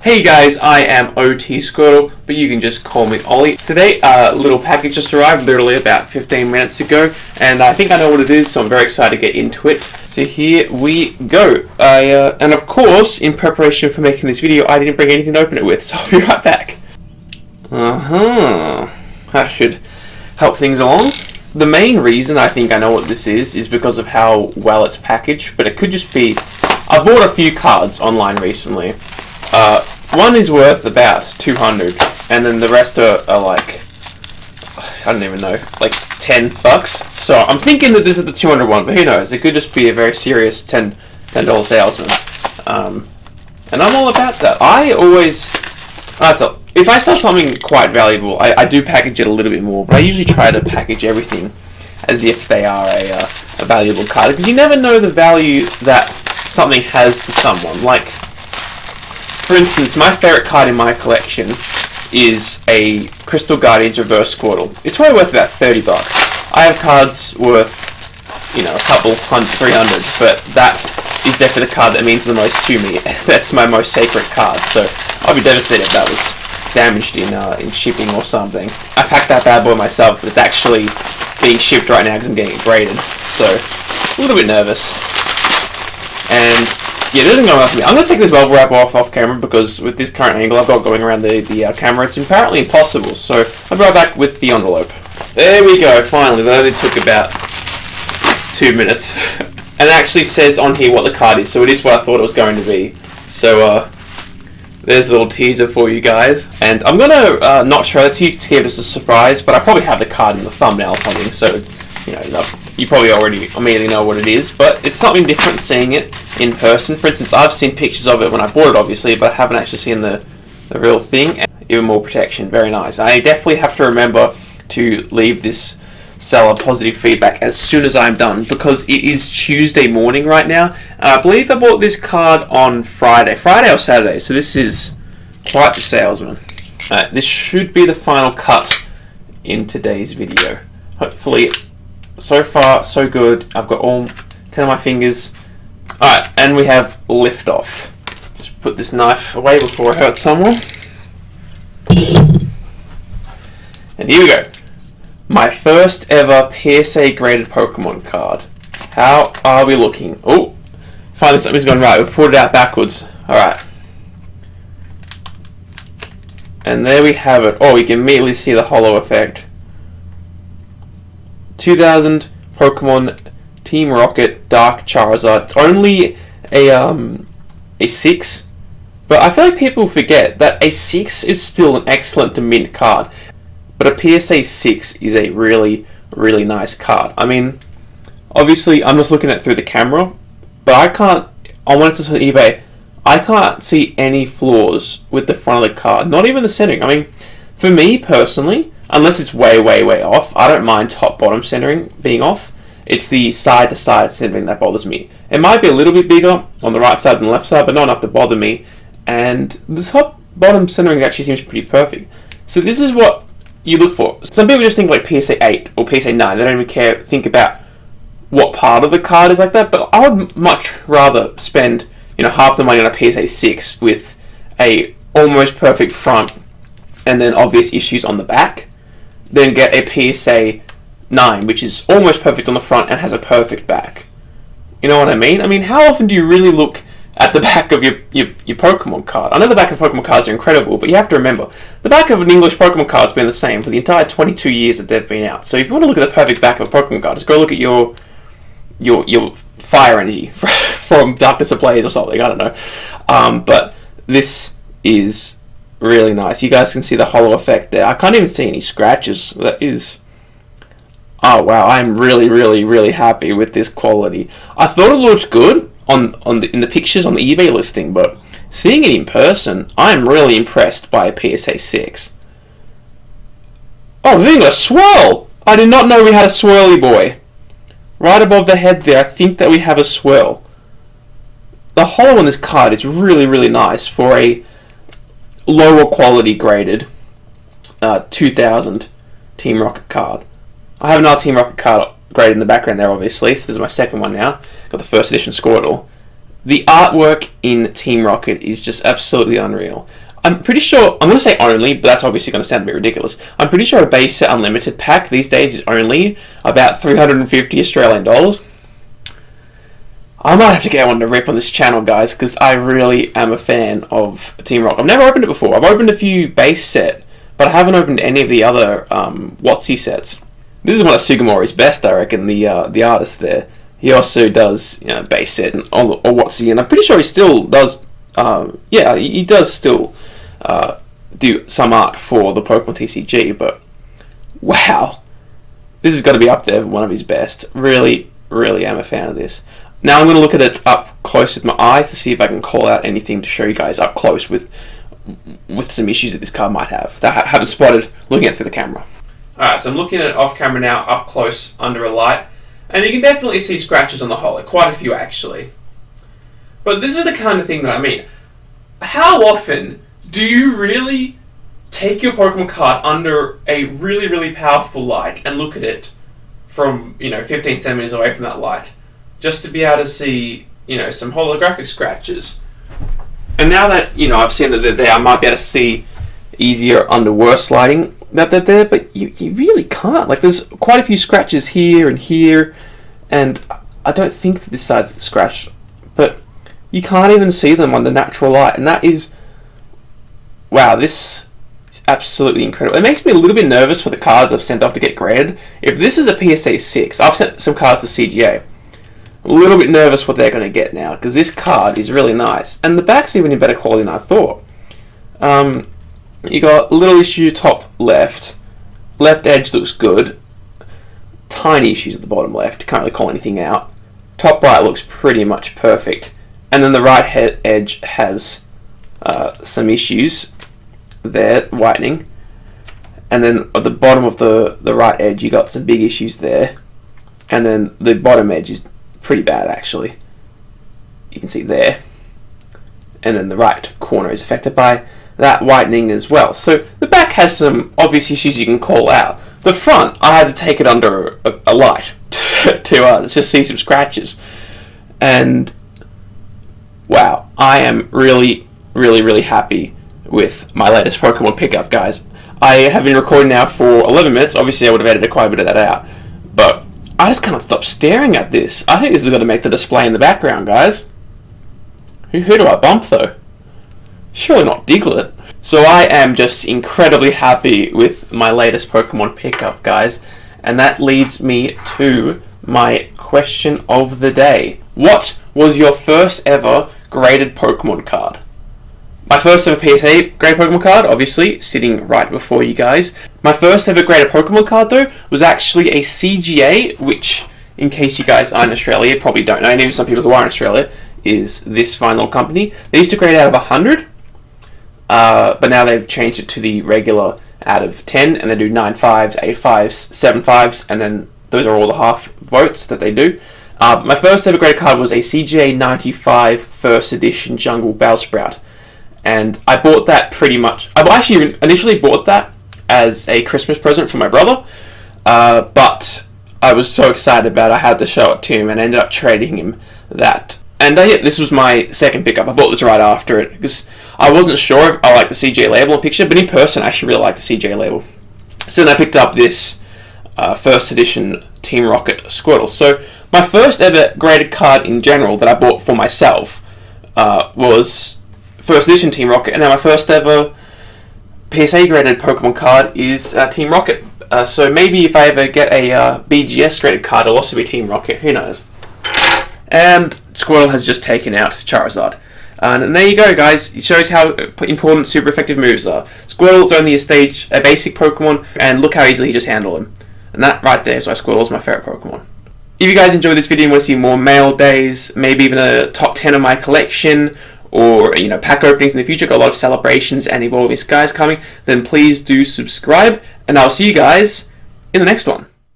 Hey guys, I am OT Squirtle, but you can just call me Ollie. Today, a little package just arrived literally about 15 minutes ago, and I think I know what it is, so I'm very excited to get into it. So here we go. And of course, in preparation for making this video, I didn't bring anything to open it with, so I'll be right back. That should help things along. The main reason I think I know what this is because of how well it's packaged, but it could just be... I bought a few cards online recently. One is worth about 200, and then the rest are like, I don't even know, like $10. So I'm thinking that this is the 200 one, but who knows? It could just be a very serious $10 salesman. And I'm all about that. I always, if I sell something quite valuable, I do package it a little bit more, but I usually try to package everything as if they are a valuable card, because you never know the value that something has to someone. Like, for instance, my favourite card in my collection is a Crystal Guardians Reverse Squirtle. It's probably worth about $30. I have cards worth, a couple hundred, 300, but that is definitely the card that means the most to me. That's my most sacred card, so I'll be devastated if that was damaged in shipping or something. I packed that bad boy myself, but it's actually being shipped right now because I'm getting it graded, so a little bit nervous. And yeah, it doesn't go enough for me. I'm going to take this bubble wrap off camera because with this current angle I've got going around the camera, it's apparently impossible. So I'll be right back with the envelope. There we go, finally. That only took about 2 minutes. And it actually says on here what the card is, so it is what I thought it was going to be. So there's a little teaser for you guys. And I'm going to not show it to you to keep it as a surprise, but I probably have the card in the thumbnail or something, so you probably already immediately know what it is, but it's something different seeing it in person. For instance, I've seen pictures of it when I bought it, obviously, but I haven't actually seen the real thing. And even more protection, very nice. I definitely have to remember to leave this seller positive feedback as soon as I'm done, because it is Tuesday morning right now, and I believe I bought this card on Friday or Saturday, so this is quite the salesman. This should be the final cut in today's video. Hopefully. So far, so good. I've got all 10 of my fingers. Alright, and we have liftoff. Just put this knife away before I hurt someone. And here we go. My first ever PSA graded Pokemon card. How are we looking? Oh, finally something's gone right. We've pulled it out backwards. Alright. And there we have it. Oh, we can immediately see the holo effect. 2000 Pokemon Team Rocket Dark Charizard. It's only a 6, but I feel like people forget that a 6 is still an excellent to mint card, but a PSA 6 is a really, really nice card. I mean, obviously I'm just looking at it through the camera, but I wanted to see on eBay, I can't see any flaws with the front of the card, not even the centering. I mean, for me personally, unless it's way, way, way off, I don't mind top-bottom centering being off. It's the side-to-side centering that bothers me. It might be a little bit bigger on the right side than the left side, but not enough to bother me. And the top-bottom centering actually seems pretty perfect. So this is what you look for. Some people just think like PSA 8 or PSA 9. They don't even think about what part of the card is like that. But I would much rather spend half the money on a PSA 6 with a almost perfect front and then obvious issues on the back, then get a PSA 9, which is almost perfect on the front and has a perfect back. You know what I mean? I mean, how often do you really look at the back of your Pokemon card? I know the back of Pokemon cards are incredible, but you have to remember, the back of an English Pokemon card's been the same for the entire 22 years that they've been out. So if you want to look at the perfect back of a Pokemon card, just go look at your fire energy from Darkness Ablaze or something, I don't know. But this is really nice. You guys can see the holo effect there. I can't even see any scratches. That is... Oh wow, I'm really, really, really happy with this quality. I thought it looked good in the pictures on the eBay listing, but seeing it in person, I'm really impressed by a PSA 6. Oh, we're getting a swirl! I did not know we had a swirly boy. Right above the head there, I think that we have a swirl. The holo on this card is really, really nice for a lower quality graded 2000 Team Rocket card. I have another Team Rocket card graded in the background there, obviously, so this is my second one now. Got the first edition Squirtle. The artwork in Team Rocket is just absolutely unreal. I'm pretty sure, I'm going to say only, but that's obviously going to sound a bit ridiculous. I'm pretty sure a base set unlimited pack these days is only about 350 Australian dollars. I might have to get one to rip on this channel, guys, because I really am a fan of Team Rocket. I've never opened it before. I've opened a few base set, but I haven't opened any of the other WotC sets. This is one of Sugimori's best, I reckon, the artist there. He also does, base set or WotC, and I'm pretty sure he still does. He does still do some art for the Pokemon TCG. But wow, this has got to be up there with one of his best. Really, really am a fan of this. Now I'm going to look at it up close with my eye to see if I can call out anything to show you guys up close with some issues that this card might have that I haven't spotted looking at it through the camera. Alright, so I'm looking at it off camera now, up close, under a light, and you can definitely see scratches on the hull, quite a few actually. But this is the kind of thing that I mean. How often do you really take your Pokemon card under a really, really powerful light and look at it from, 15 centimeters away from that light, just to be able to see, some holographic scratches? And now that, I've seen that they're there, I might be able to see easier under worse lighting that they're there, but you really can't. Like, there's quite a few scratches here, and I don't think that this side's scratched, but you can't even see them under natural light, and that is, wow, this is absolutely incredible. It makes me a little bit nervous for the cards I've sent off to get graded. If this is a PSA 6, I've sent some cards to CGA. I'm a little bit nervous what they're going to get now, because this card is really nice, and the back's even in better quality than I thought. You got a little issue top left. Left edge looks good. Tiny issues at the bottom left. Can't really call anything out. Top right looks pretty much perfect. And then the right edge has some issues there, whitening. And then at the bottom of the right edge, you got some big issues there. And then the bottom edge is pretty bad, actually. You can see there. And then the right corner is affected by that whitening as well. So the back has some obvious issues you can call out. The front, I had to take it under a light to just see some scratches. And wow, I am really, really, really happy with my latest Pokemon pickup, guys. I have been recording now for 11 minutes. Obviously, I would have edited quite a bit of that out. But I just can't stop staring at this. I think this is going to make the display in the background, guys. Who do I bump, though? Surely not Diglett. So I am just incredibly happy with my latest Pokemon pickup, guys. And that leads me to my question of the day. What was your first ever graded Pokemon card? My first ever PSA graded Pokemon card, obviously, sitting right before you guys. My first ever graded Pokemon card, though, was actually a CGA, which, in case you guys aren't in Australia, probably don't know, and even some people who are in Australia, is this fine little company. They used to grade out of 100, but now they've changed it to the regular out of 10, and they do 9 5s, 8 5s, 7 5s, and then those are all the half votes that they do. My first ever graded card was a CGA 95 first edition Jungle Bellsprout. And I bought that pretty much. I actually initially bought that as a Christmas present for my brother, but I was so excited about it, I had to show it to him and ended up trading him that. And yeah, this was my second pickup. I bought this right after it because I wasn't sure if I liked the CGA label in picture, but in person I actually really liked the CGA label. So then I picked up this first edition Team Rocket Squirtle. So my first ever graded card in general that I bought for myself was first edition Team Rocket, and now my first ever PSA graded Pokemon card is Team Rocket. So maybe if I ever get a BGS graded card, it'll also be Team Rocket. Who knows? And Squirtle has just taken out Charizard. And there you go, guys. It shows how important super effective moves are. Squirtle's only a basic Pokemon, and look how easily he just handled him. And that right there is why Squirtle's my favorite Pokemon. If you guys enjoyed this video and want to see more mail days, maybe even a top 10 of my collection, or pack openings in the future, got a lot of celebrations and evolving skies coming, then please do subscribe, and I'll see you guys in the next one.